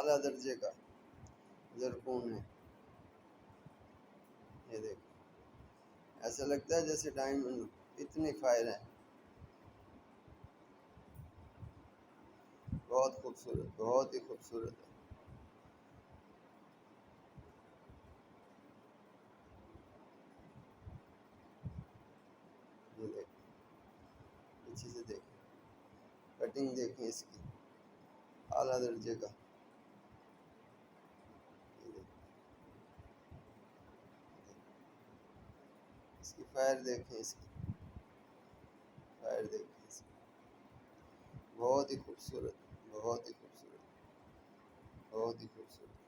اعلیٰ درجے کا زرکون ہے. یہ دیکھیں ایسا لگتا ہے جیسے ڈائمنڈ. اتنی فائر ہے. بہت خوبصورت, بہت ہی خوبصورت ہے. یہ دیکھیں پیچھے سے دیکھیں, کٹنگ دیکھیں اس کی, اعلیٰ درجے کا. یہ دیکھیں اس کی فائر دیکھیں, اس کی فائر دیکھیں اس کی. بہت ہی خوبصورت, بہت ہی خوبصورت, بہت ہی خوبصورت.